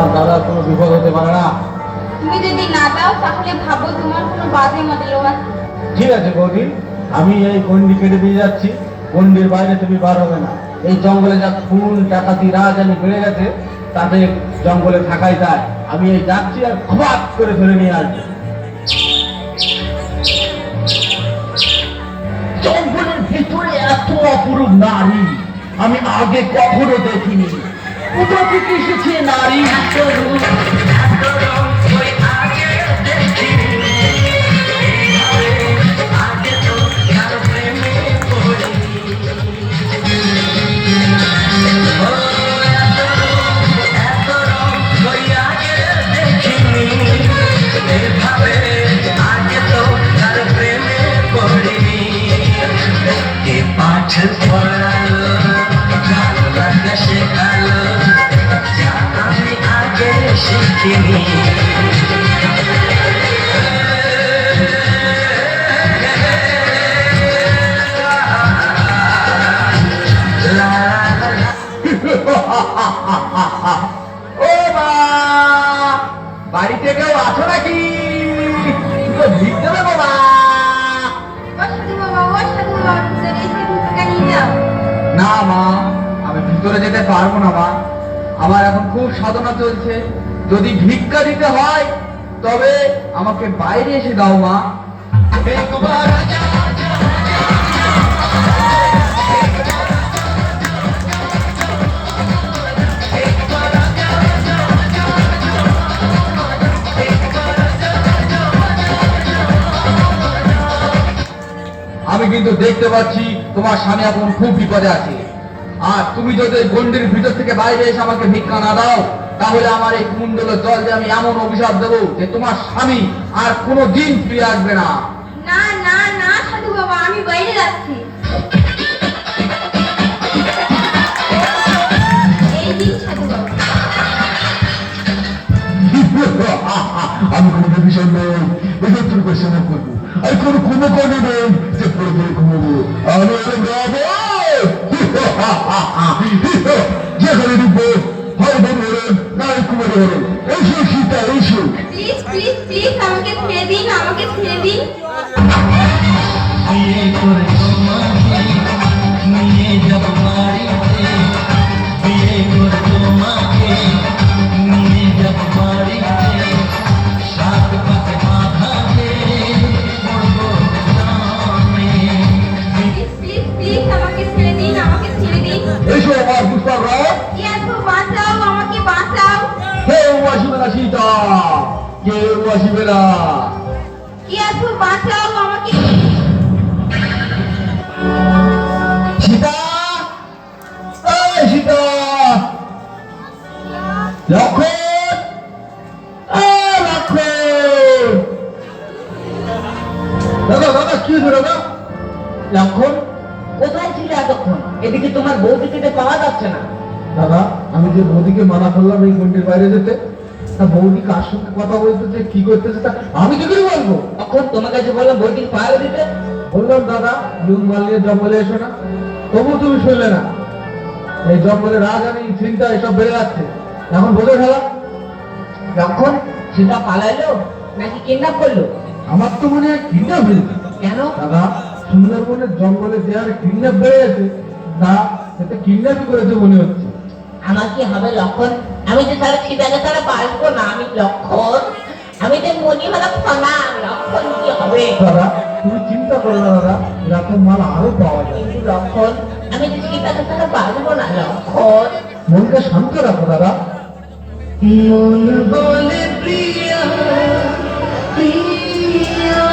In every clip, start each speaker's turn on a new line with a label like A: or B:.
A: আমার দাদার কোনো বিপদ হতে পারে না।
B: তুমি যদি না দাও তাহলে ভাবো তোমার কোনো বাজে মতলব আছে।
A: ঠিক আছে বৌদি, আমি এই গন্ডি কেটে দিয়ে যাচ্ছি, গন্ডির বাইরে তুমি বার হবে না। এই জঙ্গলে যা খুন ডাকাতি রাজধানী বেড়ে গেছে, তাতে জঙ্গলে থাকাই যায়। আমি এই যাচ্ছি আর খপাত করে ধরে নিয়ে আসবো। জঙ্গলের ভিতরে এত অপরূপ নারী আমি আগে কখনো দেখিনি। কোথা থেকে এসেছে নারী এত রূপ, এত রং, ওই আগে দেখিনি। আগে তো কারো প্রেমে পড়িনি। ও এত রূপ, এত রং, ওই আগে দেখিনি। এভাবে আগে তো কারো প্রেমে পড়িনি। এ পাঠ পড়ালো, ভালো লাগা শেখালো, যা আমি আগে শিখিনি। ও মা, বাড়িতে কেউ আছো নাকি? ভিড় দেবে বাবা।
B: সাধু বাবা, ও সাধু বাবা, ভিতরে এসে ভিক্ষা নিয়ে যাও।
A: না মা, আমি ভিতরে যেতে পারবো না মা, আমার এখন খুব সাধনা চলছে। যদি ভিক্ষা দিতে হয় তবে আমাকে বাইরে এসে দাও মা। আমি কিন্তু দেখতে পাচ্ছি তোমার স্বামী এখন খুব বিপদে আছে, আর তুমি যদি গন্ডির ভিতর থেকে বাইরে এসে আমাকে ভিক্ষা না দাও, তাহলে আমার এই কুণ্ডলের জল দিয়ে আমি এমন অভিশাপ দেবো যে তোমার স্বামী আর কোনো দিন ফিরে আসবে না।
B: না না না সাধু বাবা, আমি বাইরে যাচ্ছি। এই দিন সাধু বাবা।
A: আমি কোনো ভীষণ নই, এদের তোর পেছনে করবো, আর কোনো কুম্ভকর্ণ নেই যে পরে পরে ঘুমবো। আমি যেখানে ঢুকবো হয় বন্ধু হলেন না কুমারী হলেন। এইসো সীতা, এইসো।
B: প্লিজ প্লিজ প্লিজ আমাকে ছেড়ে দিন, আমাকে ছেড়ে দিন।
C: বিয়ে করে তোমাকে নিয়ে যাব বাড়িতে, বিয়ে করে তোমাকে নিয়ে যাব বাড়িতে, সাত পাকে মাথাতে পড়বো সামনে।
B: প্লিজ প্লিজ প্লিজ আমাকে ছেড়ে দিন, আমাকে ছেড়ে দিন।
A: এইসো আমার পুষ্পার রায়,
B: ইয়াসু বাঁচাও, আমাকে বাঁচাও।
A: কেউ আসবে না সীতা, কেউ আসবে না।
B: ইয়াসু বাঁচাও আমাকে।
A: সীতা, এই সীতা, লক্ষণ, লক্ষণ। দাদা দাদা, কি হয়েছে দাদা? লক্ষণ,
D: কোথায় ছিলে এতক্ষণ? এদিকে তোমার বৌদিকে পাওয়া যাচ্ছে না।
A: দাদা আমি যে বৌদিকে মানা করলাম এই গন্ডির বাইরে যেতে, তা বৌদি কার সঙ্গে কথা বলতেছে কি করতেছে তা আমি কি করে বলবো?
D: তখন তোমার কাছে বললাম বৌদিকে পাহারা দিতে।
A: বললাম দাদা লুন মাল নিয়ে জঙ্গলে এসো না, তবু তুমি শুনলে না। এই জঙ্গলে রাজধানী চিন্তা এসব বেড়ে যাচ্ছে, এখন বোঝো খেলা।
D: যখন সেটা পালাইলো নাকি কিডন্যাপ করলো?
A: আমার তো মনে হয় কিডন্যাপ হয়েছে।
D: কেন?
A: দাদা সুন্দরবনের জঙ্গলে যে হারে কিডন্যাপ বেড়ে গেছে, তা সেটা কিডন্যাপই করেছে মনে হচ্ছে।
D: আমার কি হবে লক্ষণ? আমি যে তারা ছিটাকে তারা বাঁচবো না। আমি লক্ষণ, আমি যে মনি হলাম ফনা। লক্ষণ কি হবে?
A: দাদা তুমি চিন্তা করো না দাদা, এরকম মাল আরো পাওয়া যায়।
D: কিন্তু লক্ষণ, আমি যে ছিটাকে তারা বাঁচবো না। লক্ষণ,
A: মনকে শান্ত রাখো দাদা।
D: মন বলে প্রিয়া প্রিয়া,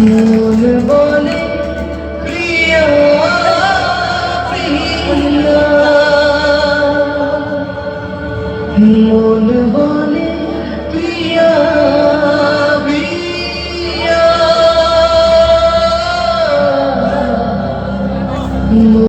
D: মন বলে প্রিয়া প্রিয়া, মন বলে